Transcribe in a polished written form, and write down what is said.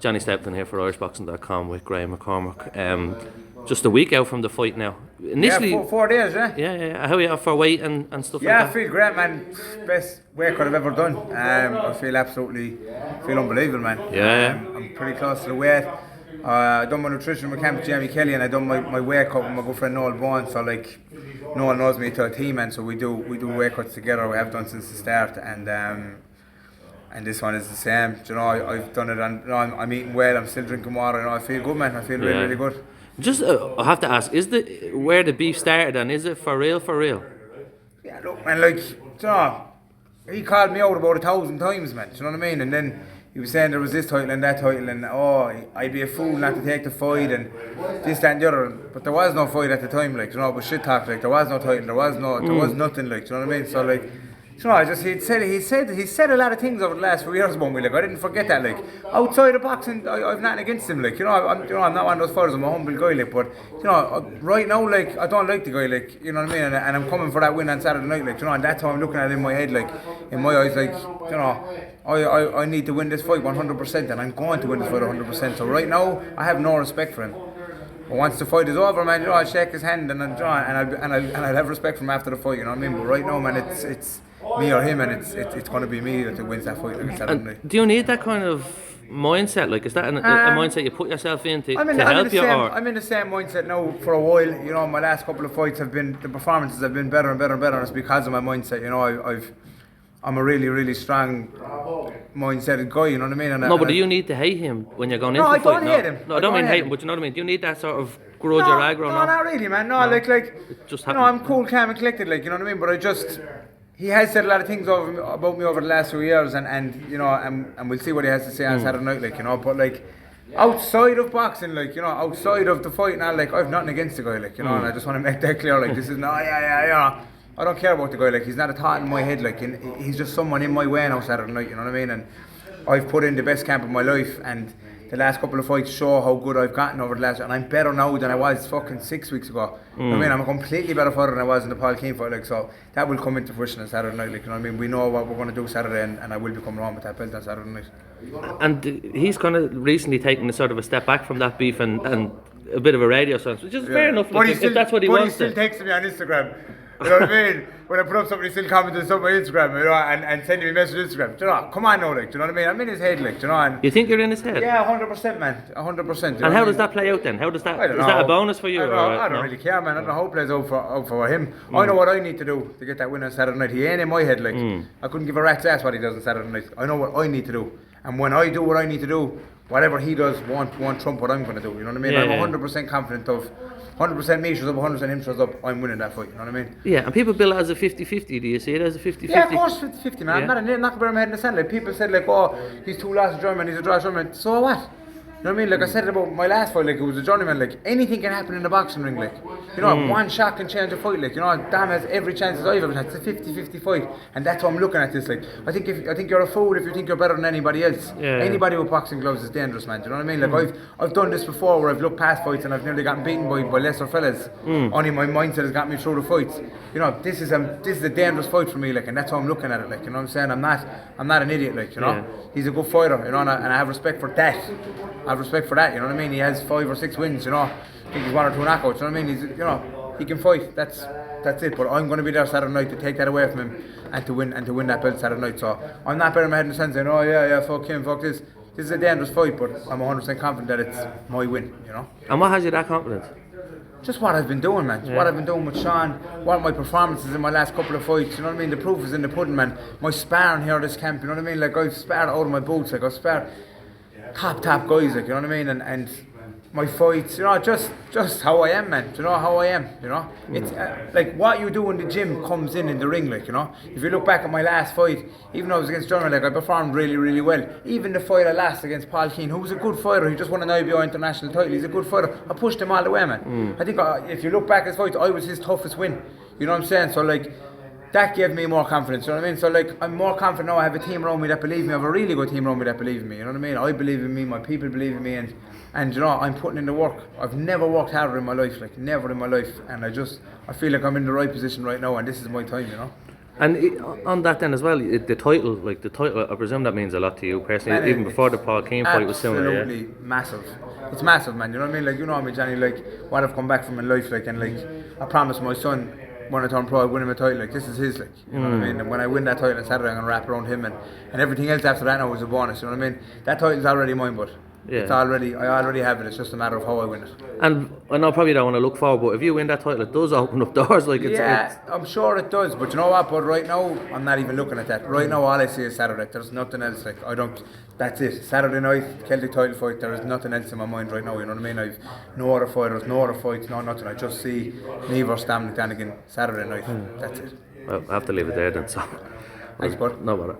Johnny Stapleton here for irishboxing.com with Graham McCormack. Just a week out from the fight now. Initially, yeah, 4 days, yeah. Yeah. How are you off for weight and stuff like that? Yeah, I feel great, man. Best weight cut I've ever done. I feel unbelievable, man. Yeah. I'm pretty close to the weight. I done my nutrition with Camp Jamie Kelly, and I done my weight cut with my good friend Noel Bowen. So like, Noel knows me to a team, man. So we do weight cuts together. We have done since the start, and this one is the same. You know, I've done it, and I'm eating well. I'm still drinking water. You know, I feel good, man. I feel really good. Just, I have to ask: is where the beef started, and is it for real? Yeah, look, man. Like, you know, he called me out about 1,000 times, man. Do you know what I mean? And then he was saying there was this title and that title, and I'd be a fool not to take the fight, and this, that, and the other. But there was no fight at the time, like, you know, it was shit talk. Like, there was no title, there was nothing, like, do you know what I mean? So like, you know, he said a lot of things over the last few years about me. Like, I didn't forget that. Like, outside of boxing, I've nothing against him. Like, I'm not one of those fighters. I'm a humble guy. Like, but you know, right now, like, I don't like the guy. Like, you know what I mean? And I'm coming for that win on Saturday night. Like, you know, and that's how I'm looking at it in my head. Like, in my eyes, like, you know, I need to win this fight 100%, and I'm going to win this fight 100%. So right now, I have no respect for him. But once the fight is over, man, you know, I'll shake his hand and I'll have respect for him after the fight. You know what I mean? But right now, man, it's me or him, and it's going to be me that wins that fight. Like, and do you need that kind of mindset? Like, is that a mindset you put yourself in to help you? I'm in the same mindset now for a while. You know, my last couple of fights the performances have been better and better and better, and it's because of my mindset. You know, I'm a really, really strong mindset guy, you know what I mean? But do you need to hate him when you're going into the fight? No, I don't hate him. No, I don't mean hate him, but you know what I mean? Do you need that sort of grudge or aggro? No, not really, man. No, like, just you know, I'm cool, calm and collected, like, you know what I mean? But he has said a lot of things about me over the last few years, and you know, and we'll see what he has to say on Saturday night, like, you know, but like, outside of boxing, like, you know, outside of the fight and all, like, I've nothing against the guy, like, you know, and I just want to make that clear, like, this is yeah. I don't care about the guy, like, he's not a thought in my head, like, he's just someone in my way now Saturday night, you know what I mean? And I've put in the best camp of my life, and the last couple of fights show how good I've gotten over the last, and I'm better now than I was fucking 6 weeks ago. You know what I mean? I'm a completely better fighter than I was in the Paul Keane fight, like, so that will come into fruition on Saturday night, like, you know what I mean? We know what we're going to do Saturday, and I will be coming home with that belt on Saturday night. And he's kind of recently taken a sort of a step back from that beef and a bit of a radio silence, which is fair enough, like, if that's what he wants. But he still texts me on Instagram. You know what I mean? When I put up something, he still commenting on my Instagram, you know, and sending me a message on Instagram. You know, come on now, like, do you know what I mean? I'm in his head, like, you know. And you think you're in his head? Yeah, 100%, man, 100%. And how does that play out then? How does that? Is that a bonus for you? I don't really care, man. I don't know how it plays out for him. I know what I need to do to get that win on Saturday night. He ain't in my head, like. I couldn't give a rat's ass what he does on Saturday night. I know what I need to do, and when I do what I need to do, whatever he does won't trump what I'm going to do. You know what I mean? I'm 100% confident of 100% me shows up, 100% him shows up, I'm winning that fight, you know what I mean? Yeah, and people bill it as a 50-50, do you see it as a 50-50? Yeah, of course 50-50, man. I'm not going to my head in the sand. Like, people said, like, oh, he's 2 losses German, he's a draw German. So what? You know what I mean? Like I said about my last fight, like, it was a journeyman, like, anything can happen in the boxing ring, like, you know, one shot can change a fight, like, you know, Dan has every chance I've ever had. It's a 50-50 fight, and that's how I'm looking at this, like, I think you're a fool if you think you're better than anybody else. Anybody with boxing gloves is dangerous, man, do you know what I mean? Like, I've done this before where I've looked past fights and I've nearly gotten beaten by lesser fellas, only my mindset has got me through the fights. You know, this is a dangerous fight for me, like, and that's how I'm looking at it, like, you know what I'm saying? I'm not an idiot, like, you know, he's a good fighter, you know, and I have respect for that. I have respect for that, you know what I mean? He has 5 or 6 wins, you know. I think he's 1 or 2 knockouts, you know what I mean? He's, you know, he can fight. That's it. But I'm going to be there Saturday night to take that away from him and to win that belt Saturday night. So I'm not better in my head in the sense saying, oh yeah, fuck him, fuck this. This is a dangerous fight, but I'm 100% confident that it's my win, you know. And what has you that confident? Just what I've been doing, man. What I've been doing with Sean, what my performances in my last couple of fights, you know what I mean? The proof is in the pudding, man. My sparring here at this camp, you know what I mean? Like, I've sparred out of my boots, like, I've sparred top guys, like, you know what I mean? And my fights, you know, just how I am, man. Do you know how I am, you know? It's like what you do in the gym comes in the ring, like, you know? If you look back at my last fight, even though I was against Johnny, like, I performed really, really well. Even the fight I lost against Paul Keane, who was a good fighter, he just won an IBO international title, he's a good fighter. I pushed him all the way, man. I think if you look back at his fight, I was his toughest win. You know what I'm saying? So, like, that gave me more confidence, you know what I mean? So, like, I'm more confident now. I have a team around me that believe me. I have a really good team around me that believe in me, you know what I mean? I believe in me, my people believe in me, and you know, I'm putting in the work. I've never worked harder in my life, like, never in my life, and I feel like I'm in the right position right now, and this is my time, you know? And on that then as well, the title, I presume that means a lot to you personally. Man, even before the Paul Keane fight was similar. Absolutely massive. It's massive, man. You know what I mean? Like, you know me, Johnny. Like, what I've come back from in life, like, and like, I promised my son when I turn pro, I'd win him a title. Like, this is his, like, you know what I mean? And when I win that title on Saturday, I'm gonna wrap around him, and everything else after that now is a bonus. You know what I mean? That title's already mine, but. Yeah. I already have it. It's just a matter of how I win it. And I know probably don't want to look forward, but if you win that title, it does open up doors. Like it's, I'm sure it does. But you know what? But right now, I'm not even looking at that. Right now, all I see is Saturday. There's nothing else. Like that's it. Saturday night, Celtic title fight. There is nothing else in my mind right now. You know what I mean? I've no other fighters, no other fights, no nothing. I just see me versus Donegan Celtic Saturday night. That's it. Well, I have to leave it there then. So. Thanks, bud. No bother.